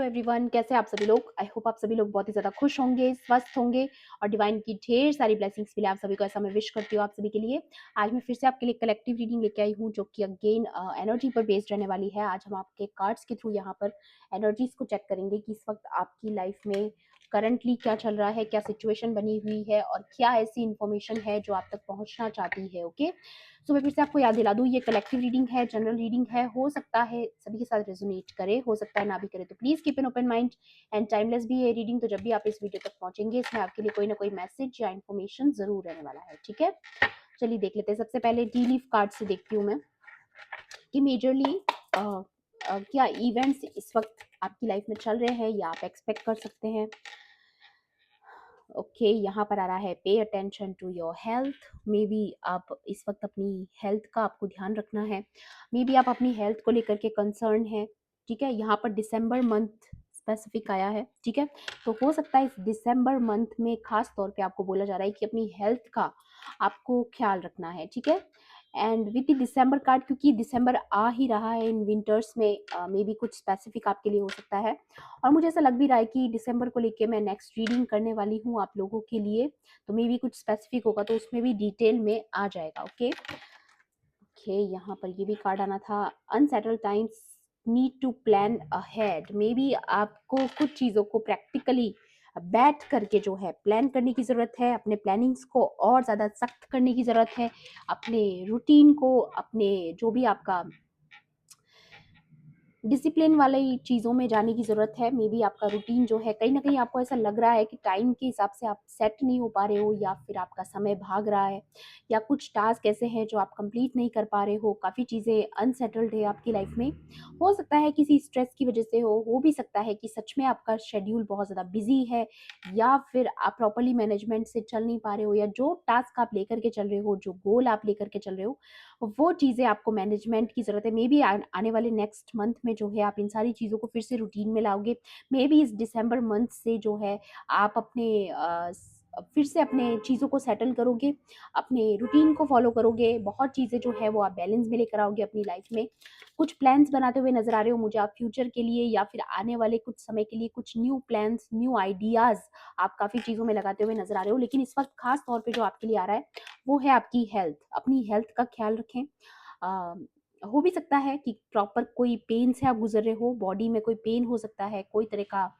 Hello everyone, कैसे हैं आप सभी लोग। आई होप आप सभी लोग बहुत ही ज़्यादा खुश होंगे, स्वस्थ होंगे और डिवाइन की ढेर सारी ब्लेसिंग्स मिले आप सभी को, ऐसा मैं विश करती हूँ आप सभी के लिए। आज मैं फिर से आपके लिए कलेक्टिव रीडिंग लेके आई हूँ जो कि अगेन एनर्जी पर बेस्ड रहने वाली है। आज हम आपके कार्ड्स के थ्रू यहाँ पर एनर्जीज को चेक करेंगे कि इस वक्त आपकी लाइफ में करंटली क्या चल रहा है, क्या सिचुएशन बनी हुई है और क्या ऐसी इन्फॉर्मेशन है जो आप तक पहुंचना चाहती है। ओके, सो मैं फिर से आपको याद दिला दूँ, ये कलेक्टिव रीडिंग है, जनरल रीडिंग है, हो सकता है सभी के साथ रेजोनेट करे, हो सकता है ना भी करे, तो please keep an open mind and timeless भी है रीडिंग। तो जब भी आप इस वीडियो तक पहुंचेंगे इसमें आपके लिए कोई ना कोई मैसेज या इन्फॉर्मेशन जरूर रहने वाला है। ठीक है, चलिए देख लेते हैं। सबसे पहले टी लीफ कार्ड से देखती हूँ मैं कि मेजरली क्या इवेंट्स इस वक्त आपकी लाइफ में चल रहे हैं या आप एक्सपेक्ट कर सकते हैं। ओके, यहाँ पर आ रहा है pay attention to your health. Maybe आप इस वक्त अपनी हेल्थ का आपको ध्यान रखना है, मे बी आप अपनी हेल्थ को लेकर के कंसर्न है। ठीक है, यहाँ पर दिसंबर मंथ स्पेसिफिक आया है। ठीक है, तो हो सकता है इस दिसंबर मंथ में खास तौर पे आपको बोला जा रहा है कि अपनी हेल्थ का आपको ख्याल रखना है। ठीक है, and with the December card, क्योंकि दिसंबर आ ही रहा है इन विंटर्स में, मे बी कुछ स्पेसिफिक आपके लिए हो सकता है। और मुझे ऐसा लग भी रहा है कि दिसंबर को लेके मैं नेक्स्ट रीडिंग करने वाली हूँ आप लोगों के लिए, तो मे बी कुछ स्पेसिफिक होगा तो उसमें भी डिटेल में आ जाएगा। ओके ओके, यहाँ पर ये भी कार्ड आना था, unsettled times need to plan ahead. Maybe आपको कुछ चीज़ों को प्रैक्टिकली बैठ करके जो है प्लान करने की ज़रूरत है, अपने प्लानिंग्स को और ज़्यादा सख्त करने की ज़रूरत है, अपने रूटीन को, अपने जो भी आपका डिसिप्लिन वाली चीज़ों में जाने की ज़रूरत है। मे बी आपका रूटीन जो है कहीं ना कहीं आपको ऐसा लग रहा है कि टाइम के हिसाब से आप सेट नहीं हो पा रहे हो, या फिर आपका समय भाग रहा है, या कुछ टास्क ऐसे हैं जो आप कंप्लीट नहीं कर पा रहे हो, काफ़ी चीज़ें अनसेटल्ड है आपकी लाइफ में। हो सकता है किसी स्ट्रेस की वजह से हो भी सकता है कि सच में आपका शेड्यूल बहुत ज़्यादा बिजी है, या फिर आप प्रॉपरली मैनेजमेंट से चल नहीं पा रहे हो, या जो टास्क आप लेकर के चल रहे हो, जो गोल आप लेकर के चल रहे हो, वो चीज़ें आपको मैनेजमेंट की ज़रूरत है। मे बी आने वाले नेक्स्ट मंथ में जो है आप इन सारी चीज़ों को फिर से रूटीन में लाओगे। मे बी इस दिसंबर मंथ से जो है आप अपने फिर से अपने चीज़ों को सेटल करोगे, अपने रूटीन को फॉलो करोगे, बहुत चीज़ें जो है वो आप बैलेंस में लेकर आओगे अपनी लाइफ में। कुछ प्लान्स बनाते हुए नजर आ रहे हो मुझे आप फ्यूचर के लिए, या फिर आने वाले कुछ समय के लिए कुछ न्यू प्लान्स, न्यू आइडियाज़ आप काफ़ी चीज़ों में लगाते हुए नजर आ रहे हो। लेकिन इस वक्त खास तौर पे जो आपके लिए आ रहा है वो है आपकी हेल्थ। अपनी हेल्थ का ख्याल रखें। अ, हो भी सकता है कि प्रॉपर कोई पेन से आप गुजर रहे हो, बॉडी में कोई पेन हो सकता है, कोई तरह का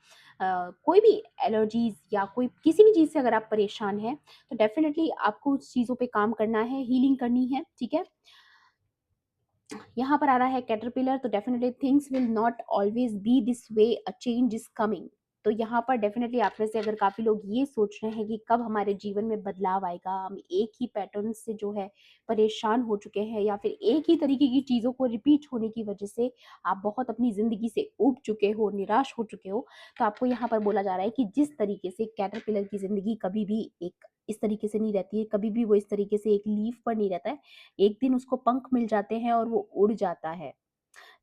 कोई भी एलर्जीज या कोई किसी भी चीज़ से अगर आप परेशान हैं तो डेफिनेटली आपको उस चीज़ों पे काम करना है, हीलिंग करनी है। ठीक है, यहाँ पर आ रहा है कैटरपिलर, तो definitely things will not always be this way, a change is coming. तो यहाँ पर डेफिनेटली आप में से अगर काफ़ी लोग ये सोच रहे हैं कि कब हमारे जीवन में बदलाव आएगा, हम एक ही पैटर्न से जो है परेशान हो चुके हैं, या फिर एक ही तरीके की चीज़ों को रिपीट होने की वजह से आप बहुत अपनी ज़िंदगी से ऊब चुके हो, निराश हो चुके हो, तो आपको यहाँ पर बोला जा रहा है कि जिस तरीके से कैटरपिलर की ज़िंदगी कभी भी एक इस तरीके से नहीं रहती है, कभी भी वो इस तरीके से एक लीफ पर नहीं रहता है, एक दिन उसको पंख मिल जाते हैं और वो उड़ जाता है।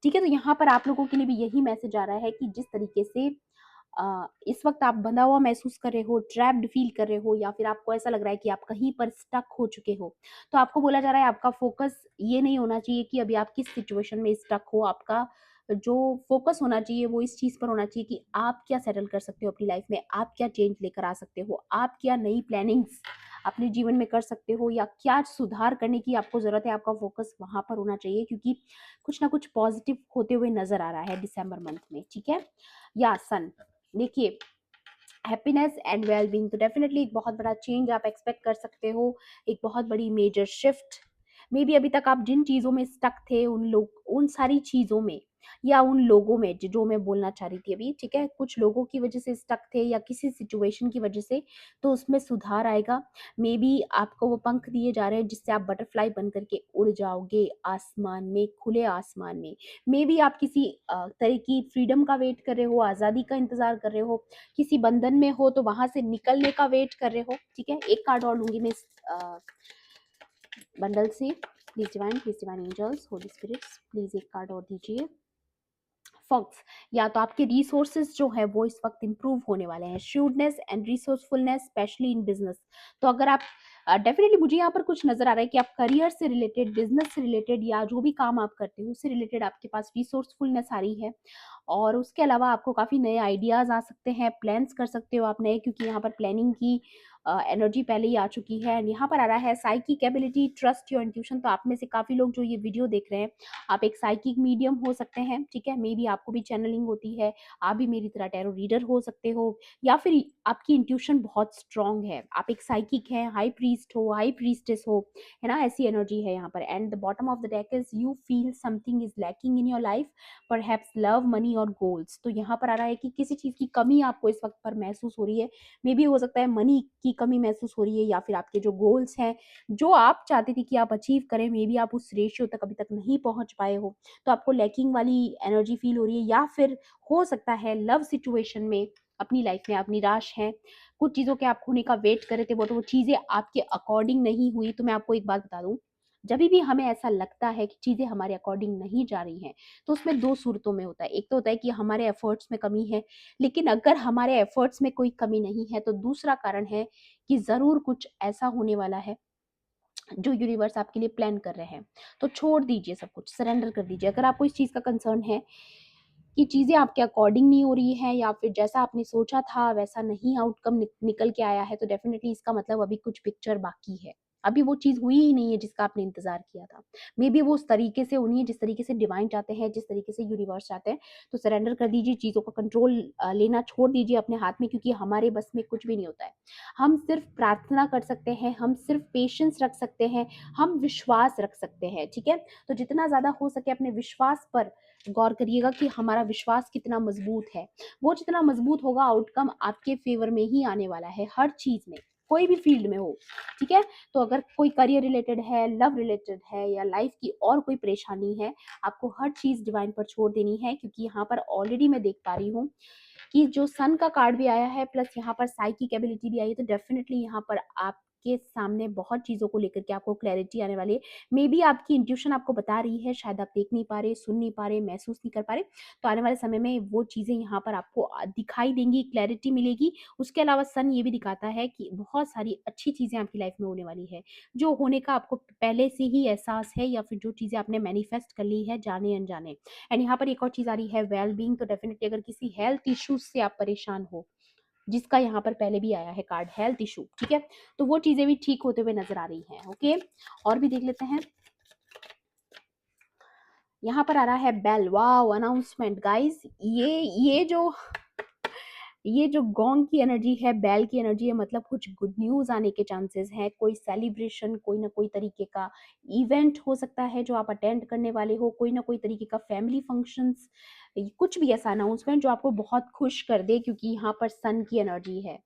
ठीक है, तो यहाँ पर आप लोगों के लिए भी यही मैसेज आ रहा है कि जिस तरीके से इस वक्त आप बंधा हुआ महसूस कर रहे हो, ट्रैप्ड फील कर रहे हो, या फिर आपको ऐसा लग रहा है कि आप कहीं पर स्टक हो चुके हो, तो आपको बोला जा रहा है आपका फोकस ये नहीं होना चाहिए कि अभी आप किस सिचुएशन में स्टक हो। आपका जो फोकस होना चाहिए वो इस चीज़ पर होना चाहिए कि आप क्या सेटल कर सकते हो अपनी लाइफ में, आप क्या चेंज लेकर आ सकते हो, आप क्या नई प्लानिंग्स अपने जीवन में कर सकते हो, या क्या सुधार करने की आपको ज़रूरत है। आपका फोकस वहाँ पर होना चाहिए, क्योंकि कुछ ना कुछ पॉजिटिव होते हुए नज़र आ रहा है दिसंबर मंथ में। ठीक है, या सन, देखिए हैप्पीनेस एंड वेलबींग, तो डेफिनेटली एक बहुत बड़ा चेंज आप एक्सपेक्ट कर सकते हो, एक बहुत बड़ी मेजर शिफ्ट। मे बी अभी तक आप जिन चीज़ों में स्टक थे, उन सारी चीज़ों में या उन लोगों में जो मैं बोलना चाह रही थी अभी, ठीक है, कुछ लोगों की वजह से स्टक थे या किसी सिचुएशन की वजह से, तो उसमें सुधार आएगा। मे बी आपको वो पंख दिए जा रहे हैं जिससे आप बटरफ्लाई बन करके उड़ जाओगे आसमान में, खुले आसमान में। मे बी आप किसी तरह की फ्रीडम का वेट कर रहे हो, आज़ादी का इंतजार कर रहे हो, किसी बंधन में हो तो वहां से निकलने का वेट कर रहे हो। ठीक है, एक कार्ड और लूंगी मैं इस बंडल से। Please divine angels, holy spirits, please एक कार्ड और दीजिए। फॉक्स, या तो आपके रिसोर्सेज जो है वो इस वक्त इंप्रूव होने वाले हैं, shrewdness and resourcefulness specially in business. तो अगर आप डेफिनेटली मुझे यहाँ पर कुछ नज़र आ रहा है कि आप करियर से रिलेटेड, बिज़नेस से रिलेटेड या जो भी काम आप करते हो उससे रिलेटेड आपके पास रिसोर्सफुलनेस आ रही है। और उसके अलावा आपको काफ़ी नए आइडियाज़ आ सकते हैं, प्लान्स कर सकते हो आप नए, क्योंकि यहाँ पर प्लानिंग की एनर्जी पहले ही आ चुकी है। एंड यहाँ पर आ रहा है psychic ability, trust your intuition. तो आप में से काफ़ी लोग जो ये वीडियो देख रहे हैं, आप एक साइकिक मीडियम हो सकते हैं, ठीक है? मेबी आपको भी चैनलिंग होती है, आप भी मेरी तरह टैरो रीडर हो सकते हो, या फिर आपकी इंट्यूशन बहुत स्ट्रांग है, आप एक साइकिक हैं, हाई प्रीस्ट हो, हाई प्रीस्टेस हो, है ना? ऐसी एनर्जी है यहाँ पर। And the bottom of the deck is you feel something is lacking in your life, perhaps love, money और गोल्स। तो यहाँ पर आ रहा है कि किसी चीज़ की कमी आपको इस वक्त पर महसूस हो रही है। मे बी हो सकता है मनी की कमी महसूस हो रही है, या फिर आपके जो गोल्स हैं, जो आप चाहते थे कि आप अचीव करें, मे बी आप उस रेशियो तक अभी तक नहीं पहुंच पाए हो, तो आपको लैकिंग वाली एनर्जी फील हो रही है। या फिर हो सकता है लव सिचुएशन में अपनी लाइफ में आप निराश हैं, कुछ चीज़ों के आप होने का वेट कर रहे थे, वो चीज़ें आपके अकॉर्डिंग नहीं हुई। तो मैं आपको एक बात बता दूं, जब भी हमें ऐसा लगता है कि चीज़ें हमारे अकॉर्डिंग नहीं जा रही हैं, तो उसमें दो सूरतों में होता है। एक तो होता है कि हमारे एफर्ट्स में कमी है, लेकिन अगर हमारे एफर्ट्स में कोई कमी नहीं है, तो दूसरा कारण है कि ज़रूर कुछ ऐसा होने वाला है जो यूनिवर्स आपके लिए प्लान कर रहे हैं। तो छोड़ दीजिए सब कुछ, सरेंडर कर दीजिए। अगर आपको इस चीज़ का कंसर्न है कि चीज़ें आपके अकॉर्डिंग नहीं हो रही हैं, या फिर जैसा आपने सोचा था वैसा नहीं आउटकम निकल के आया है, तो डेफिनेटली इसका मतलब अभी कुछ पिक्चर बाकी है। अभी वो चीज़ हुई ही नहीं है जिसका आपने इंतज़ार किया था। मे बी वो उस तरीके से होनी है जिस तरीके से डिवाइन चाहते हैं, जिस तरीके से यूनिवर्स चाहते हैं। तो सरेंडर कर दीजिए, चीज़ों का कंट्रोल लेना छोड़ दीजिए अपने हाथ में, क्योंकि हमारे बस में कुछ भी नहीं होता है। हम सिर्फ प्रार्थना कर सकते हैं, हम सिर्फ पेशेंस रख सकते हैं, हम विश्वास रख सकते हैं, ठीक है? तो जितना ज़्यादा हो सके अपने विश्वास पर गौर करिएगा कि हमारा विश्वास कितना मजबूत है। वो जितना मजबूत होगा, आउटकम आपके फेवर में ही आने वाला है, हर चीज़ में, कोई भी फील्ड में हो, ठीक है? तो अगर कोई करियर रिलेटेड है, लव रिलेटेड है, या लाइफ की और कोई परेशानी है, आपको हर चीज़ डिवाइन पर छोड़ देनी है, क्योंकि यहाँ पर ऑलरेडी मैं देख पा रही हूँ कि जो सन का कार्ड भी आया है, प्लस यहाँ पर साइकिक एबिलिटी भी आई है, तो डेफिनेटली यहाँ पर आपके सामने बहुत चीज़ों को लेकर के आपको क्लैरिटी आने वाली है। मे बी आपकी इंट्यूशन आपको बता रही है, शायद आप देख नहीं पा रहे, सुन नहीं पा रहे, महसूस नहीं कर पा रहे। तो आने वाले समय में वो चीज़ें यहाँ पर आपको दिखाई देंगी, क्लैरिटी मिलेगी। उसके अलावा सन ये भी दिखाता है कि बहुत सारी अच्छी चीज़ें आपकी लाइफ में होने वाली है, जो होने का आपको पहले से ही एहसास है, या फिर जो चीज़ें आपने मैनिफेस्ट कर ली है जाने अनजाने। एंड यहाँ पर एक और चीज़ आ रही है, वेल बीइंग। तो डेफिनेटली अगर किसी हेल्थ इश्यूज से आप परेशान हो, जिसका यहाँ पर पहले भी आया है कार्ड हेल्थ इशू, ठीक है? तो वो चीज़ें भी ठीक होते हुए नज़र आ रही हैं, ओके? और भी देख लेते हैं। यहाँ पर आ रहा है बेल, वाओ, अनाउंसमेंट गाइस। ये जो गोंग की एनर्जी है, बेल की एनर्जी है, मतलब कुछ गुड न्यूज़ आने के चांसेस हैं। कोई सेलिब्रेशन, कोई ना कोई तरीके का इवेंट हो सकता है जो आप अटेंड करने वाले हो, कोई ना कोई तरीके का फैमिली फंक्शंस, कुछ भी ऐसा अनाउंसमेंट जो आपको बहुत खुश कर दे, क्योंकि यहाँ पर सन की एनर्जी है।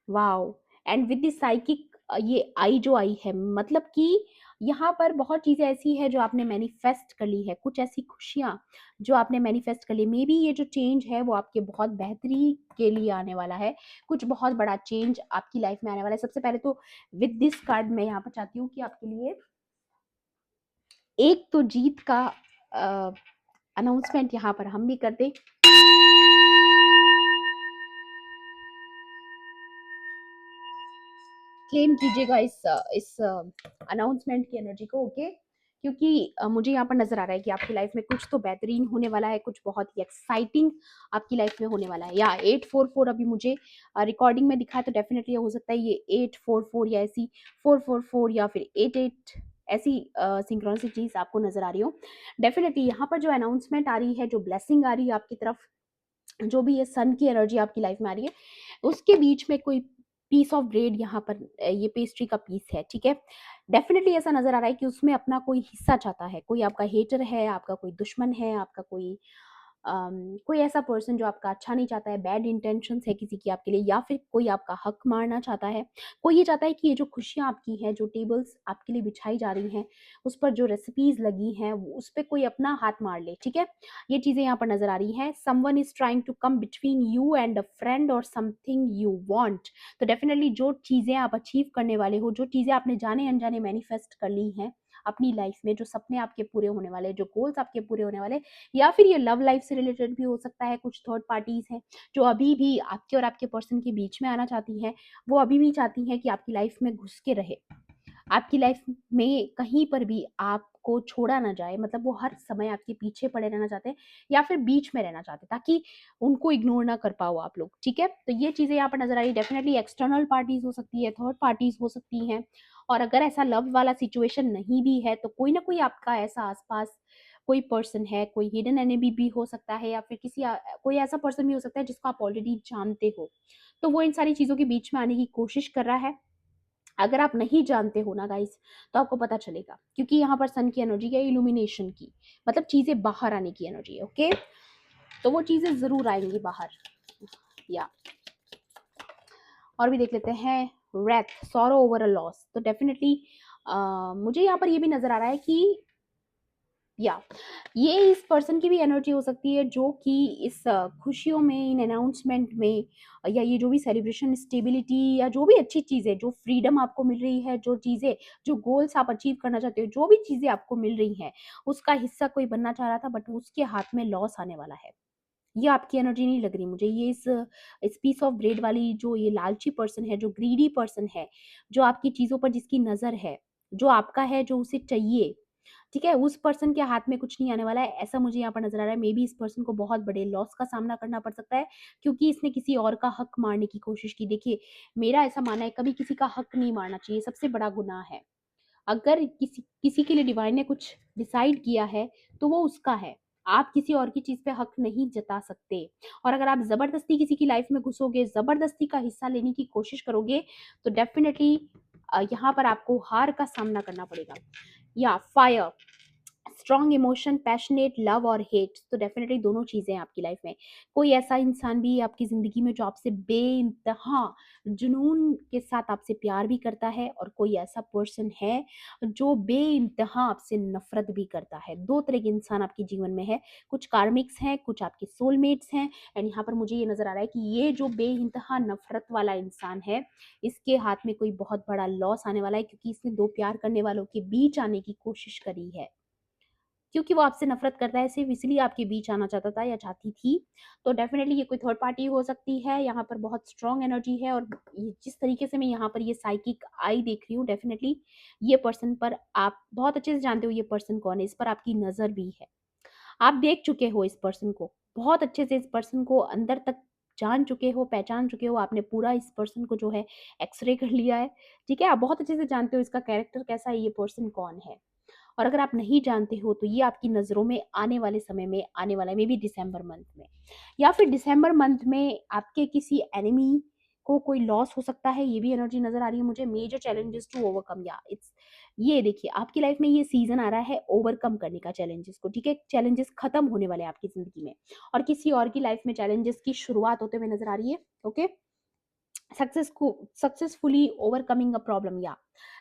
Wow! And with the psychic ये आई जो आई है, मतलब कि यहाँ पर बहुत चीज़ें ऐसी हैं जो आपने मैनिफेस्ट कर ली है, कुछ ऐसी खुशियाँ जो आपने मैनिफेस्ट कर ली। मे बी ये जो चेंज है वो आपके बहुत बेहतरी के लिए आने वाला है, कुछ बहुत बड़ा चेंज आपकी लाइफ में आने वाला है। सबसे पहले तो विद दिस कार्ड मैं यहाँ पर चाहती हूँ कि आपके लिए एक तो जीत का अनाउंसमेंट यहाँ पर हम भी कर दें। क्लेम कीजिएगा इस अनाउंसमेंट की एनर्जी को, ओके? क्योंकि मुझे यहाँ पर नजर आ रहा है कि आपकी लाइफ में कुछ तो बेहतरीन होने वाला है, कुछ बहुत ही एक्साइटिंग आपकी लाइफ में होने वाला है। या 844 अभी मुझे रिकॉर्डिंग में दिखा है, तो डेफिनेटली हो सकता है ये 844 या ऐसी 444 या फिर 88 ऐसी सिंक्रोनिसिटीज आपको नजर आ रही हो। डेफिनेटली यहाँ पर जो अनाउंसमेंट आ रही है, जो ब्लेसिंग आ रही है आपकी तरफ, जो भी ये सन की एनर्जी आपकी लाइफ में आ रही है, उसके बीच में कोई पीस ऑफ ब्रेड यहाँ पर ये पेस्ट्री का पीस है, ठीक है? डेफिनेटली ऐसा नजर आ रहा है कि उसमें अपना कोई हिस्सा चाहता है, कोई आपका हेटर है, आपका कोई दुश्मन है, आपका कोई ऐसा पर्सन जो आपका अच्छा नहीं चाहता है, बैड इंटेंशंस है किसी की आपके लिए, या फिर कोई आपका हक मारना चाहता है। कोई ये चाहता है कि ये जो खुशियाँ आपकी हैं, जो टेबल्स आपके लिए बिछाई जा रही हैं, उस पर जो रेसिपीज लगी हैं, उस पर कोई अपना हाथ मार ले, ठीक है? ये चीज़ें यहाँ पर नज़र आ रही हैं। Someone is trying to come between you and a friend or something you want. तो डेफिनेटली जो चीज़ें आप अचीव करने वाले हो, जो चीज़ें आपने जाने अनजाने मैनिफेस्ट कर ली हैं, अपनी लाइफ में, जो सपने आपके पूरे होने वाले, जो गोल्स आपके पूरे होने वाले, या फिर ये लव लाइफ से रिलेटेड भी हो सकता है। कुछ थर्ड पार्टीज हैं जो अभी भी आपके और आपके पर्सन के बीच में आना चाहती हैं, वो अभी भी चाहती हैं कि आपकी लाइफ में घुस के रहे, आपकी लाइफ में कहीं पर भी आपको छोड़ा ना जाए, मतलब वो हर समय आपके पीछे पड़े रहना चाहते हैं या फिर बीच में रहना चाहते हैं, ताकि उनको इग्नोर ना कर पाओ आप लोग, ठीक है। तो ये चीजें यहाँ पर नजर आ रही है। डेफिनेटली एक्सटर्नल पार्टीज हो सकती है, थर्ड पार्टीज हो सकती हैं, और अगर ऐसा लव वाला सिचुएशन नहीं भी है तो कोई ना कोई आपका ऐसा आसपास कोई पर्सन है, कोई हिडन एनिमी भी हो सकता है, या फिर कोई ऐसा पर्सन भी हो सकता है जिसको आप ऑलरेडी जानते हो, तो वो इन सारी चीजों के बीच में आने की कोशिश कर रहा है। अगर आप नहीं जानते हो ना गाइस, तो आपको पता चलेगा, क्योंकि यहाँ पर सन की एनर्जी है, इल्यूमिनेशन की, मतलब चीजें बाहर आने की एनर्जी है, ओके। तो वो चीजें जरूर आएंगी बाहर, या और भी देख लेते हैं। Wraith, sorrow over a loss, तो डेफिनेटली मुझे यहाँ पर ये भी नजर आ रहा है कि या ये इस पर्सन की भी एनर्जी हो सकती है, जो कि इस खुशियों में, इन अनाउंसमेंट में, या ये जो भी सेलिब्रेशन, स्टेबिलिटी, या जो भी अच्छी चीज़ें, जो फ्रीडम आपको मिल रही है, जो चीज़ें, जो गोल्स आप अचीव करना चाहते हो, जो भी चीज़ें आपको मिल रही हैं, उसका हिस्सा कोई बनना चाह रहा था, बट उसके हाथ में लॉस आने वाला है। ये आपकी एनर्जी नहीं लग रही मुझे। ये इस पीस ऑफ ब्रेड वाली, जो ये लालची पर्सन है, जो ग्रीडी पर्सन है, जो आपकी चीज़ों पर जिसकी नज़र है, जो आपका है, जो उसे चाहिए, ठीक है, उस पर्सन के हाथ में कुछ नहीं आने वाला है, ऐसा मुझे यहाँ पर नज़र आ रहा है। मे बी इस पर्सन को बहुत बड़े लॉस का सामना करना पड़ सकता है, क्योंकि इसने किसी और का हक मारने की कोशिश की। देखिए, मेरा ऐसा मानना है, कभी किसी का हक नहीं मारना चाहिए, सबसे बड़ा गुनाह है। अगर किसी किसी के लिए डिवाइन ने कुछ डिसाइड किया है, तो वो उसका है। आप किसी और की चीज़ पे हक नहीं जता सकते, और अगर आप ज़बरदस्ती किसी की लाइफ में घुसोगे, ज़बरदस्ती का हिस्सा लेने की कोशिश करोगे, तो डेफ़िनेटली यहाँ पर आपको हार का सामना करना पड़ेगा। या fire, strong emotion, passionate love और हेट, तो डेफिनेटली दोनों चीज़ें हैं आपकी लाइफ में। कोई ऐसा इंसान भी है आपकी ज़िंदगी में जो आपसे बेइंतहा जुनून के साथ आपसे प्यार भी करता है, और कोई ऐसा पर्सन है जो बेइंतहा आपसे नफरत भी करता है। दो तरह के इंसान आपके जीवन में है, कुछ कार्मिक्स हैं, कुछ आपके सोलमेट्स हैं। एंड यहाँ पर मुझे ये नज़र आ रहा है कि ये जो बेइंतहा नफरत वाला इंसान है, इसके हाथ में कोई बहुत बड़ा लॉस आने वाला है, क्योंकि इसने दो प्यार करने वालों के बीच आने की कोशिश करी है, क्योंकि वो आपसे नफ़रत करता है, सिर्फ़ इसलिए आपके बीच आना चाहता था या चाहती थी। तो डेफ़िनेटली ये कोई थर्ड पार्टी हो सकती है, यहाँ पर बहुत स्ट्रॉन्ग एनर्जी है, और ये जिस तरीके से मैं यहाँ पर ये साइकिक आई देख रही हूँ, डेफ़िनेटली ये पर्सन पर आप बहुत अच्छे से जानते हो ये पर्सन कौन है, इस पर आपकी नज़र भी है। आप देख चुके हो इस पर्सन को, बहुत अच्छे से इस पर्सन को अंदर तक जान चुके हो, पहचान चुके हो, आपने पूरा इस पर्सन को जो है एक्स-रे कर लिया है, ठीक है? आप बहुत अच्छे से जानते हो इसका कैरेक्टर कैसा है, ये पर्सन कौन है। और अगर आप नहीं जानते हो, तो ये आपकी नज़रों में आने वाले समय में आने वाला है, मे बी दिसंबर मंथ में, या फिर दिसंबर मंथ में आपके किसी एनिमी को कोई लॉस हो सकता है। ये भी एनर्जी नज़र आ रही है मुझे। मेजर चैलेंजेस टू ओवरकम, या इट्स ये देखिए, आपकी लाइफ में ये सीज़न आ रहा है ओवरकम करने का चैलेंजेस को, ठीक है? चैलेंजेस खत्म होने वाले हैं आपकी ज़िंदगी में, और किसी और की लाइफ में चैलेंजेस की शुरुआत होते हुए नज़र आ रही है, okay? Successfully overcoming a problem, या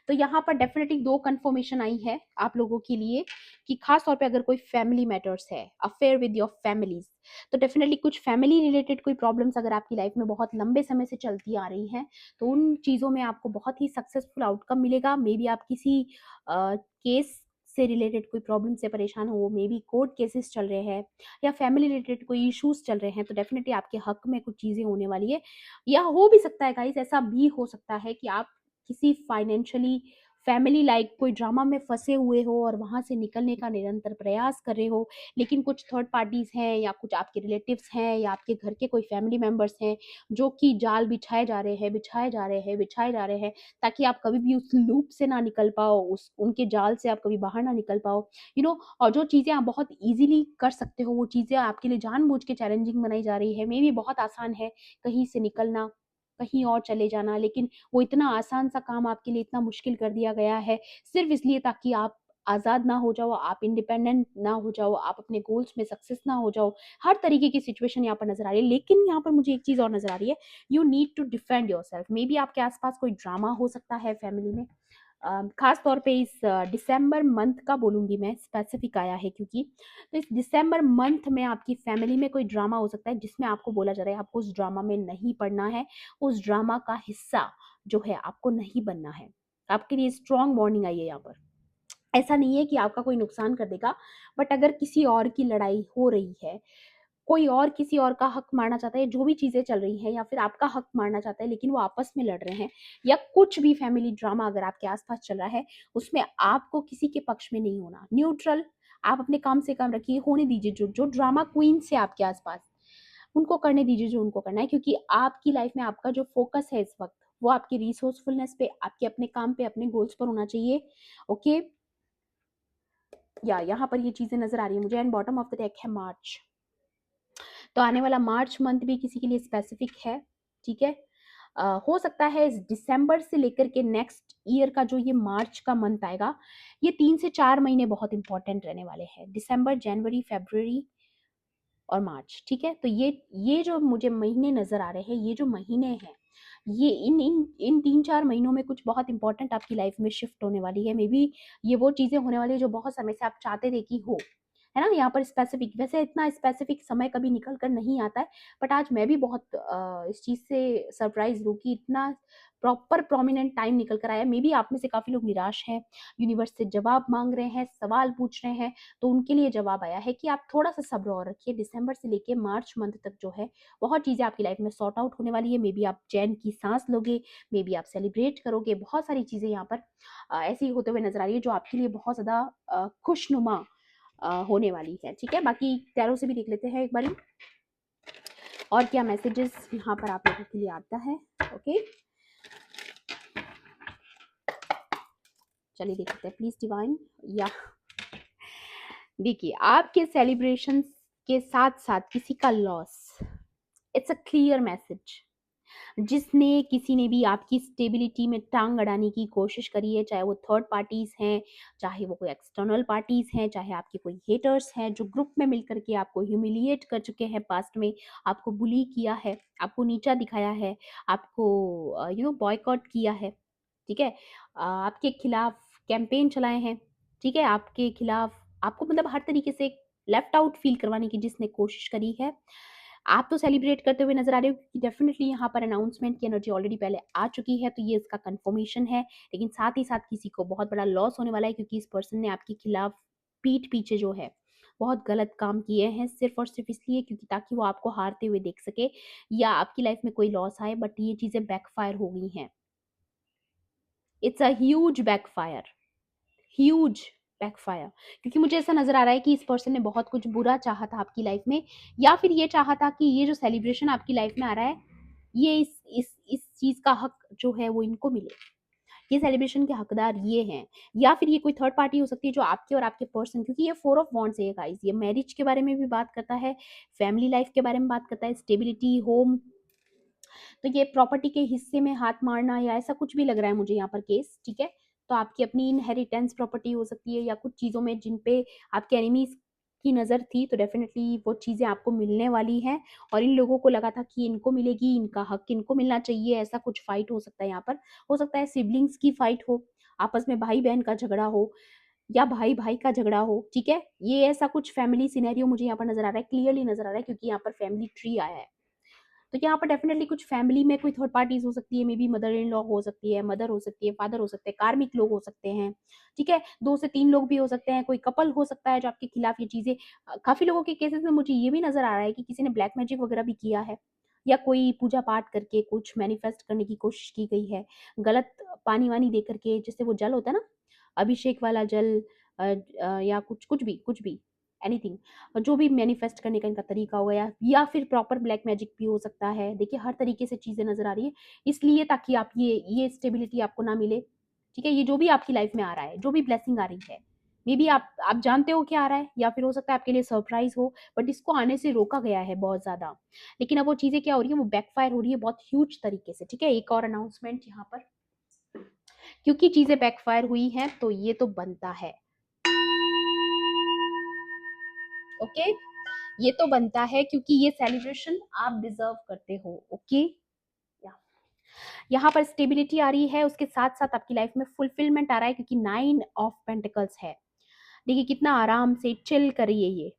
तो यहाँ पर डेफिनेटली दो कंफर्मेशन आई है आप लोगों के लिए, कि खास तौर पे अगर कोई फैमिली मैटर्स है, अफेयर विद योर फैमिलीज, तो डेफिनेटली कुछ फैमिली रिलेटेड कोई प्रॉब्लम्स अगर आपकी लाइफ में बहुत लंबे समय से चलती आ रही हैं, तो उन चीज़ों में आपको बहुत ही सक्सेसफुल आउटकम मिलेगा। मे बी आप किसी केस से रिलेटेड कोई प्रॉब्लम से परेशान हो, मे बी कोर्ट केसेस चल रहे हैं, या फैमिली रिलेटेड कोई इश्यूज चल रहे हैं, तो डेफिनेटली आपके हक में कुछ चीज़ें होने वाली है। या हो भी सकता है गाइस, ऐसा भी हो सकता है कि आप किसी फाइनेंशियली फैमिली लाइक कोई ड्रामा में फंसे हुए हो, और वहां से निकलने का निरंतर प्रयास कर रहे हो, लेकिन कुछ थर्ड पार्टीज हैं, या कुछ आपके रिलेटिव्स हैं, या आपके घर के कोई फैमिली मेंबर्स हैं, जो कि जाल बिछाए जा रहे हैं, बिछाए जा रहे हैं, बिछाए जा रहे हैं, ताकि आप कभी भी उस लूप से ना निकल पाओ, उस उनके जाल से आप कभी बाहर ना निकल पाओ, और जो चीज़ें आप बहुत इजीली कर सकते हो, वो चीज़ें आपके लिए जानबूझ के चैलेंजिंग बनाई जा रही है। मे बी बहुत आसान है कहीं से निकलना, कहीं और चले जाना, लेकिन वो इतना आसान सा काम आपके लिए इतना मुश्किल कर दिया गया है, सिर्फ़ इसलिए ताकि आप आज़ाद ना हो जाओ, आप इंडिपेंडेंट ना हो जाओ, आप अपने गोल्स में सक्सेस ना हो जाओ। हर तरीके की सिचुएशन यहाँ पर नज़र आ रही है, लेकिन यहाँ पर मुझे एक चीज़ और नज़र आ रही है, you need to defend yourself. Maybe आपके आस-पास कोई ड्रामा हो सकता है फैमिली में, खास तौर पे इस दिसंबर मंथ का बोलूँगी मैं, स्पेसिफिक आया है क्योंकि, तो इस दिसंबर मंथ में आपकी फैमिली में कोई ड्रामा हो सकता है, जिसमें आपको बोला जा रहा है आपको उस ड्रामा में नहीं पड़ना है, उस ड्रामा का हिस्सा जो है आपको नहीं बनना है। आपके लिए स्ट्रॉन्ग वार्निंग आई है यहाँ पर। ऐसा नहीं है कि आपका कोई नुकसान कर देगा, बट अगर किसी और की लड़ाई हो रही है, कोई और किसी और का हक मारना चाहता है, जो भी चीज़ें चल रही हैं, या फिर आपका हक मारना चाहता है लेकिन वो आपस में लड़ रहे हैं, या कुछ भी फैमिली ड्रामा अगर आपके आस-पास चल रहा है, उसमें आपको किसी के पक्ष में नहीं होना। न्यूट्रल, आप अपने काम से काम रखिए, होने दीजिए जो जो ड्रामा क्वीन्स है आपके आस-पास, उनको करने दीजिए जो उनको करना है, क्योंकि आपकी लाइफ में आपका जो फ़ोकस है इस वक़्त, वो आपकी रिसोर्सफुलनेस पे, आपके अपने काम पे, अपने गोल्स पर होना चाहिए। ओके? या यहाँ पर ये चीज़ें नज़र आ रही है मुझे, and bottom of the deck है मार्च। तो आने वाला मार्च मंथ भी किसी के लिए स्पेसिफिक है, ठीक है? हो सकता है इस दिसंबर से लेकर के नेक्स्ट ईयर का जो ये मार्च का मंथ आएगा, ये 3 से 4 महीने बहुत इंपॉर्टेंट रहने वाले हैं। दिसंबर, जनवरी, फ़रवरी और मार्च, ठीक है? तो ये जो मुझे महीने नज़र आ रहे हैं, ये जो महीने हैं, ये इन 3-4 महीनों में कुछ बहुत इंपॉर्टेंट आपकी लाइफ में शिफ्ट होने वाली है। मे बी ये वो चीज़ें होने वाली है जो बहुत समय से आप चाहते थे कि हो, है ना? यहाँ पर स्पेसिफिक, वैसे इतना स्पेसिफिक समय कभी निकल कर नहीं आता है, बट आज मैं भी बहुत इस चीज़ से सरप्राइज़ हूँ कि इतना प्रॉपर प्रोमिनेंट टाइम निकल कर आया। मे बी आप में से काफ़ी लोग निराश हैं, यूनिवर्स से जवाब माँग रहे हैं, सवाल पूछ रहे हैं, तो उनके लिए जवाब आया है कि आप थोड़ा-सा सब्र और रखिए। दिसंबर से लेके मार्च मंथ तक जो है, बहुत चीज़ें आपकी लाइफ में सॉर्ट आउट होने वाली है। मे बी आप चैन की साँस लोगे, मे बी आप सेलिब्रेट करोगे। बहुत सारी चीज़ें यहाँ पर ऐसी होते हुए नज़र आ रही है जो आपके लिए बहुत ज़्यादा खुशनुमा होने वाली है, ठीक है? बाकी टैरो से भी देख लेते हैं एक बारी, और क्या मैसेजेस यहाँ पर आप लोगों के लिए आता है। ओके, चलिए देख लेते हैं प्लीज़ डिवाइन। या देखिए, आपके सेलिब्रेशंस के साथ-साथ किसी का loss, it's a clear message. जिसने किसी ने भी आपकी स्टेबिलिटी में टांग अड़ाने की कोशिश करी है, चाहे वो थर्ड पार्टीज़ हैं, चाहे वो कोई एक्सटर्नल पार्टीज़ हैं, चाहे आपके कोई हेटर्स हैं, जो ग्रुप में मिलकर के आपको ह्यूमिलिएट कर चुके हैं पास्ट में, आपको बुली किया है, आपको नीचा दिखाया है, आपको बॉयकॉट किया है, ठीक है? आपके खिलाफ कैंपेन चलाए हैं, ठीक है? आपके खिलाफ आपको मतलब हर तरीके से लेफ्ट आउट फील करवाने की जिसने कोशिश करी है, आप तो सेलिब्रेट करते हुए नज़र आ रहे हो कि डेफ़िनिटली यहाँ पर अनाउंसमेंट की एनर्जी ऑलरेडी पहले आ चुकी है, तो ये इसका कन्फर्मेशन है। लेकिन साथ ही साथ किसी को बहुत बड़ा लॉस होने वाला है, क्योंकि इस पर्सन ने आपके खिलाफ पीठ पीछे जो है, बहुत गलत काम किए हैं, सिर्फ़ और सिर्फ़ इसलिए क्योंकि ताकि वो आपको हारते हुए देख सके, या आपकी लाइफ़ में कोई लॉस आए, बट ये चीज़ें बैकफ़ायर हो गई हैं। It's a huge backfire, huge backfire, क्योंकि मुझे ऐसा नज़र आ रहा है कि इस पर्सन ने बहुत कुछ बुरा चाहा था आपकी लाइफ में, या फिर ये चाहा था कि ये जो सेलिब्रेशन आपकी लाइफ में आ रहा है, ये इस चीज़ का हक जो है वो इनको मिले। ये सेलिब्रेशन के हकदार ये हैं, या फिर ये कोई थर्ड पार्टी हो सकती है जो आपके और आपके पर्सन, क्योंकि ये 4 ऑफ वांड्स है गाइस, ये मैरिज के बारे में भी बात करता है, फैमिली लाइफ के बारे में बात करता है, स्टेबिलिटी, होम, तो ये प्रॉपर्टी के हिस्से में हाथ मारना या ऐसा कुछ भी लग रहा है मुझे यहाँ पर केस, ठीक है? तो आपकी अपनी इनहेरिटेंस प्रॉपर्टी हो सकती है, या कुछ चीज़ों में जिन पे आपके एनिमीज़ की नज़र थी, तो डेफ़िनेटली वो चीज़ें आपको मिलने वाली हैं, और इन लोगों को लगा था कि इनको मिलेगी, इनका हक इनको मिलना चाहिए, ऐसा कुछ फ़ाइट हो सकता है यहाँ पर। हो सकता है सिबलिंग्स की फ़ाइट हो, आपस में भाई-बहन का झगड़ा हो, या भाई-भाई का झगड़ा हो, ठीक है? ये ऐसा कुछ फैमिली सिनेरियो मुझे यहाँ पर नज़र आ रहा है, क्लियरली नज़र आ रहा है, क्योंकि यहाँ पर फैमिली ट्री आया है। तो यहाँ पर डेफ़िनेटली कुछ फैमिली में कोई थर्ड पार्टीज़ हो सकती है, may be mother in law हो सकती है, मदर हो सकती है, फादर हो सकते हैं, कार्मिक लोग हो सकते हैं, ठीक है? 2 से 3 लोग भी हो सकते हैं, कोई कपल हो सकता है जो आपके खिलाफ ये चीज़ें काफ़ी लोगों के केसेज़ में मुझे ये भी नज़र आ रहा है कि किसी ने ब्लैक मैजिक वगैरह भी किया है, या कोई पूजा-पाठ करके कुछ मैनिफेस्ट करने की कोशिश की गई है। गलत पानी-वानी दे कर के, जैसे वो जल होता है ना, अभिषेक वाला जल, या कुछ भी, एनीथिंग, जो भी मैनिफेस्ट करने का इनका तरीका होगा, या फिर प्रॉपर ब्लैक मैजिक भी हो सकता है। देखिए हर तरीके से चीज़ें नज़र आ रही है, इसलिए ताकि आप ये स्टेबिलिटी आपको ना मिले, ठीक है? ये जो भी आपकी लाइफ में आ रहा है, जो भी ब्लेसिंग आ रही है, मे बी आप जानते हो क्या आ रहा है, या फिर हो सकता है आपके लिए सरप्राइज़ हो, बट इसको आने से रोका गया है बहुत ज़्यादा। लेकिन अब वो चीज़ें क्या हो रही है, वो बैकफायर हो रही है बहुत ह्यूज तरीके से, ठीक है? एक और अनाउंसमेंट यहाँ पर, क्योंकि चीज़ें बैकफायर हुई हैं, तो ये तो बनता है, ओके? ये तो बनता है, क्योंकि ये सेलिब्रेशन आप डिजर्व करते हो, ओके? या यहाँ पर स्टेबिलिटी आ रही है, उसके साथ साथ आपकी लाइफ में फुलफिलमेंट आ रहा है, क्योंकि 9 ऑफ पेंटिकल्स है। देखिए कितना आराम से चिल कर रही है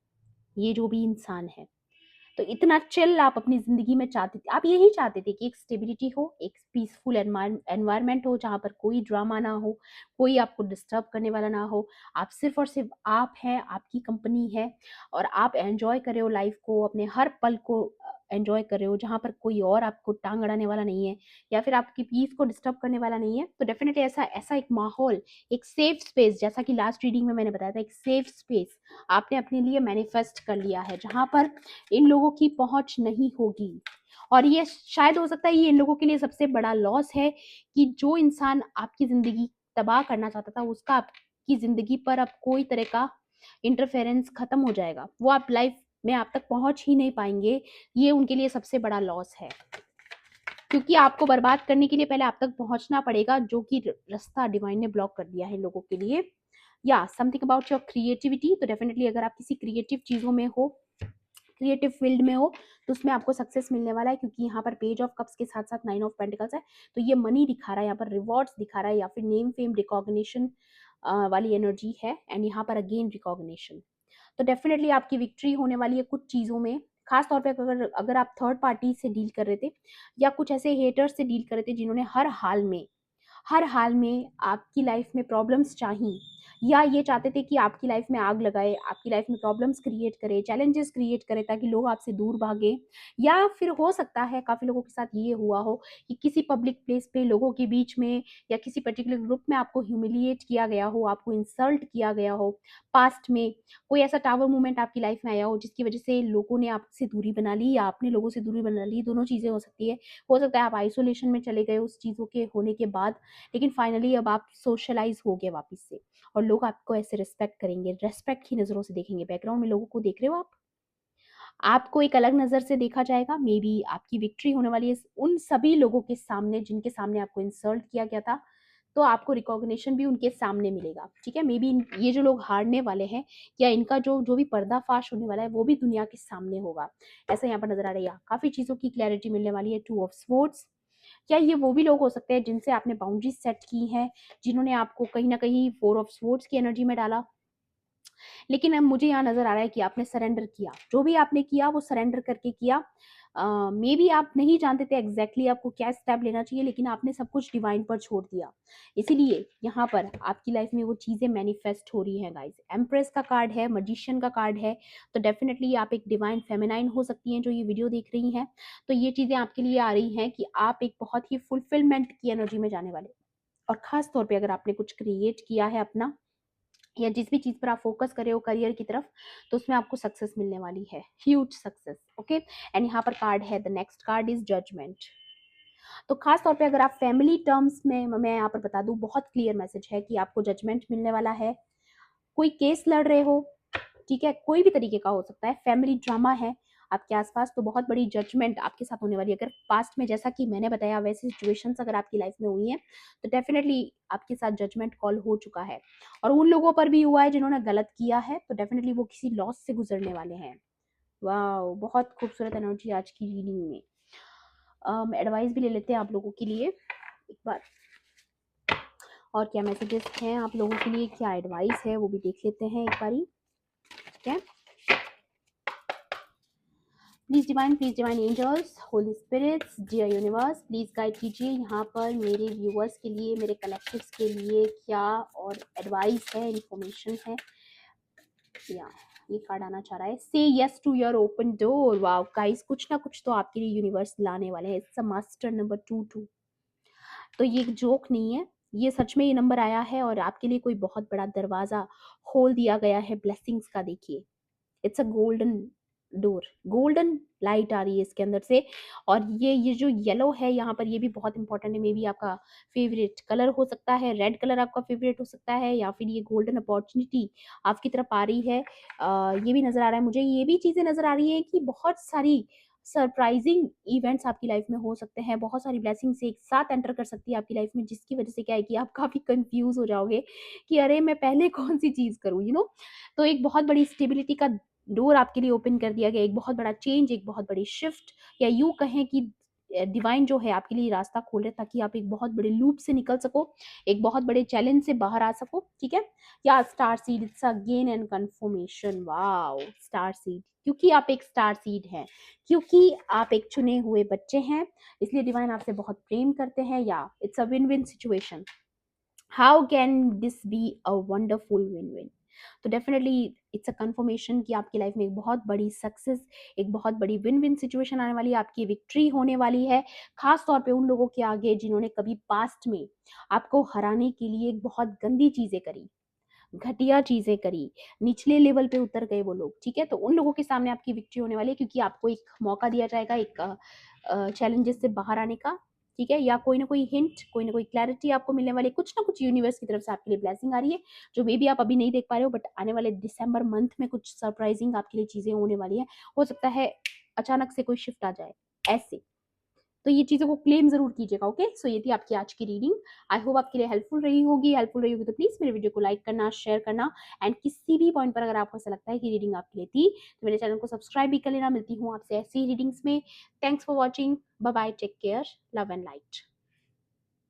ये जो भी इंसान है, तो इतना चिल आप अपनी ज़िंदगी में चाहते थे, आप यही चाहते थे कि एक स्टेबिलिटी हो, एक पीसफुल एनवायरनमेंट हो जहाँ पर कोई ड्रामा ना हो, कोई आपको डिस्टर्ब करने वाला ना हो। आप सिर्फ़ और सिर्फ़ आप हैं, आपकी कंपनी है और आप एन्जॉय कर रहे हो लाइफ़ को, अपने हर पल को एन्जॉय कर रहे हो, जहाँ पर कोई और आपको टाँग अड़ाने वाला नहीं है या फिर आपकी पीस को डिस्टर्ब करने वाला नहीं है। तो डेफ़िनिटली ऐसा ऐसा एक माहौल, एक सेफ स्पेस, जैसा कि लास्ट रीडिंग में मैंने बताया था, एक सेफ स्पेस आपने अपने लिए मैनिफेस्ट कर लिया है, जहाँ पर इन लोगों की पहुँच नहीं होगी। और ये शायद हो सकता है ये इन लोगों के लिए सबसे बड़ा लॉस है कि जो इंसान आपकी ज़िंदगी तबाह करना चाहता था, उसका आपकी ज़िंदगी पर अब कोई तरह का इंटरफेरेंस खत्म हो जाएगा। वो आप लाइफ में आप तक पहुँच ही नहीं पाएँगे। ये उनके लिए सबसे बड़ा लॉस है। क्योंकि आपको बर्बाद करने के लिए पहले आप तक पहुँचना पड़ेगा, जो कि रास्ता डिवाइन ने ब्लॉक कर दिया है इन लोगों के लिए। या समथिंग अबाउट योर क्रिएटिविटी, तो डेफिनिटली अगर आप किसी क्रिएटिव चीज़ों में हो, क्रिएटिव फील्ड में हो, तो उसमें आपको सक्सेस मिलने वाला है, क्योंकि यहाँ पर पेज ऑफ कप्स के साथ साथ 9 ऑफ पेंटिकल्स है। तो ये मनी दिखा रहा है, यहाँ पर रिवॉर्ड्स दिखा रहा है या फिर नेम फेम रिकॉग्निशन वाली एनर्जी है। एंड यहाँ पर अगेन रिकॉग्निशन, तो डेफिनेटली आपकी विक्ट्री होने वाली है कुछ चीज़ों में। खास तौर पे अगर अगर आप थर्ड पार्टी से डील कर रहे थे या कुछ ऐसे हेटर्स से डील कर रहे थे जिन्होंने हर हाल में आपकी लाइफ में प्रॉब्लम्स चाही, या ये चाहते थे कि आपकी लाइफ में आग लगाए, आपकी लाइफ में प्रॉब्लम्स क्रिएट करे, चैलेंजेस क्रिएट करे, ताकि लोग आपसे दूर भागे। या फिर हो सकता है काफ़ी लोगों के साथ ये हुआ हो कि किसी पब्लिक प्लेस पे लोगों के बीच में या किसी पर्टिकुलर ग्रुप में आपको ह्यूमिलिएट किया गया हो, आपको इंसल्ट किया गया हो। पास्ट में कोई ऐसा टावर मूवमेंट आपकी लाइफ में आया हो जिसकी वजह से लोगों ने आपसे दूरी बना ली या आपने लोगों से दूरी बना ली, दोनों चीज़ें हो सकती है। हो सकता है आप आइसोलेशन में चले गए उस चीज़ों के होने के बाद, लेकिन फाइनली अब आप सोशलाइज़ हो गए वापस से और लोग आपको ऐसे रिस्पेक्ट करेंगे, रिस्पेक्ट की नज़रों से देखेंगे। बैकग्राउंड में लोगों को देख रहे हो आप? आपको एक अलग नज़र से देखा जाएगा। मे बी आपकी विक्ट्री होने वाली है उन सभी लोगों के सामने जिनके सामने आपको इंसल्ट किया गया था, तो आपको रिकॉग्निशन भी उनके सामने मिलेगा, ठीक है? मे बी ये जो लोग हारने वाले हैं या इनका जो जो भी पर्दाफाश होने वाला है, वो भी दुनिया के सामने होगा। ऐसा यहाँ पर नज़र आ रहा है। काफ़ी चीज़ों की क्लैरिटी मिलने वाली है। 2 ऑफ स्वॉर्ड्स, क्या ये वो भी लोग हो सकते हैं जिनसे आपने बाउंड्रीज सेट की हैं, जिन्होंने आपको कहीं न कहीं 4 ऑफ स्वॉर्ड्स की एनर्जी में डाला? लेकिन अब मुझे यहाँ नज़र आ रहा है कि आपने सरेंडर किया। जो भी आपने किया वो सरेंडर करके किया। मेबी आप नहीं जानते थे एग्ज़ैक्टली आपको क्या स्टेप लेना चाहिए, लेकिन आपने सब कुछ डिवाइन पर छोड़ दिया। इसीलिए यहाँ पर आपकी लाइफ़ में वो चीज़ें मैनिफेस्ट हो रही हैं गाइज़। एम्प्रेस का कार्ड है, मैजिशियन का कार्ड है, तो डेफ़िनिटली आप एक डिवाइन फेमिनाइन हो सकती हैं जो ये वीडियो देख रही हैं। तो ये चीज़ें आपके लिए आ रही हैं कि आप एक बहुत ही फुलफिलमेंट की एनर्जी में जाने वाले। और ख़ास तौर पे अगर आपने कुछ क्रिएट किया है अपना, या जिस भी चीज़ पर आप फ़ोकस कर रहे हो करियर की तरफ, तो उसमें आपको सक्सेस मिलने वाली है, ह्यूज सक्सेस, ओके? एंड यहाँ पर कार्ड है, the next card is judgement. तो खास तौर पे अगर आप फैमिली टर्म्स में, मैं यहाँ पर बता दूँ, बहुत क्लियर मैसेज है कि आपको जजमेंट मिलने वाला है। कोई केस लड़ रहे हो, ठीक है? कोई भी तरीके का हो सकता है, फैमिली ड्रामा है आपके आसपास, तो बहुत बड़ी जजमेंट आपके साथ होने वाली है। अगर पास्ट में जैसा कि मैंने बताया वैसी सिचुएशंस अगर आपकी लाइफ में हुई हैं, तो डेफिनेटली आपके साथ जजमेंट कॉल हो चुका है। और उन लोगों पर भी हुआ है जिन्होंने गलत किया है, तो डेफिनेटली वो किसी लॉस से गुजरने वाले हैं। वाओ! बहुत खूबसूरत एनर्जी आज की रीडिंग में। एडवाइस भी ले लेते हैं आप लोगों के लिए एक बार, और क्या मैसेजेस हैं आप लोगों के लिए, क्या एडवाइस है वो भी देख लेते हैं एक बारी, ठीक है? Please divine angels, holy spirits, dear universe, please guide कीजिए यहाँ पर मेरे व्यूअर्स के लिए, मेरे कलेक्टिव्स के लिए क्या और एडवाइस है, इन्फॉर्मेशन है। या ये कार्ड आना चाह रहा है, say yes to your open door. Wow guys, कुछ ना कुछ तो आपके लिए यूनिवर्स लाने वाले हैं। It's a master number 22। तो ये एक जोक नहीं है, ये सच में ये नंबर आया है और आपके लिए कोई बहुत बड़ा दरवाज़ा खोल दिया गया है ब्लेसिंग्स का। देखिए, it's a golden door, golden light आ रही है इसके अंदर से। और ये जो येलो है यहाँ पर, ये भी बहुत इंपॉर्टेंट है। मे बी आपका फेवरेट कलर हो सकता है, रेड कलर आपका फेवरेट हो सकता है, या फिर ये गोल्डन अपॉर्चुनिटी आपकी तरफ आ रही है। ये भी नज़र आ रहा है मुझे, ये भी चीज़ें नज़र आ रही हैं कि बहुत सारी सरप्राइजिंग इवेंट्स आपकी लाइफ में हो सकते हैं, बहुत सारी ब्लेसिंग्स एक साथ एंटर कर सकती है आपकी लाइफ में, जिसकी वजह से क्या है कि आप काफ़ी कंफ्यूज हो जाओगे कि अरे मैं पहले कौन सी चीज़ करूँ, यू नो। तो एक बहुत बड़ी स्टेबिलिटी का डोर आपके लिए ओपन कर दिया गया, एक बहुत बड़ा चेंज, एक बहुत बड़ी शिफ्ट, या यूँ कहें कि डिवाइन जो है आपके लिए रास्ता खोल रहे हैं ताकि आप एक बहुत बड़े लूप से निकल सको, एक बहुत बड़े चैलेंज से बाहर आ सको, ठीक है? या star seed, it's again and confirmation. Wow! Star seed, क्योंकि आप एक स्टार सीड हैं, क्योंकि आप एक चुने हुए बच्चे हैं, इसलिए डिवाइन आपसे बहुत प्रेम करते हैं। या it's a win win situation. How can this be a wonderful win win? तो डेफिनेटली इट्स अ कंफर्मेशन कि आपकी लाइफ में एक बहुत बड़ी सक्सेस, एक बहुत बड़ी विन विन सिचुएशन आने वाली है, आपकी विक्ट्री होने वाली है। खास तौर पे उन लोगों के आगे जिन्होंने कभी पास्ट में आपको हराने के लिए एक बहुत गंदी चीजें करी, घटिया चीजें करी, निचले लेवल पे उतर गए वो लोग, ठीक है। तो उन लोगों के सामने आपकी विक्ट्री होने वाली है, क्योंकि आपको एक मौका दिया जाएगा एक चैलेंजेस से बाहर आने का, ठीक है। या कोई ना कोई हिंट, कोई ना कोई क्लैरिटी आपको मिलने वाली है, कुछ ना कुछ यूनिवर्स की तरफ से आपके लिए ब्लेसिंग आ रही है, जो मे बी आप अभी नहीं देख पा रहे हो, बट आने वाले दिसंबर मंथ में कुछ सरप्राइजिंग आपके लिए चीजें होने वाली है। हो सकता है अचानक से कोई शिफ्ट आ जाए ऐसे। तो ये चीज़ों को क्लेम ज़रूर कीजिएगा, ओके। सो ये थी आपकी आज की रीडिंग। आई होप आपके लिए हेल्पफुल रही होगी तो प्लीज़ मेरे वीडियो को लाइक करना, शेयर करना, एंड किसी भी पॉइंट पर अगर आपको ऐसा लगता है कि रीडिंग आपके लिए थी तो मेरे चैनल को सब्सक्राइब भी कर लेना। मिलती हूँ आपसे ऐसी ही रीडिंग्स में। Thanks for watching. Bye bye, take care, love and light.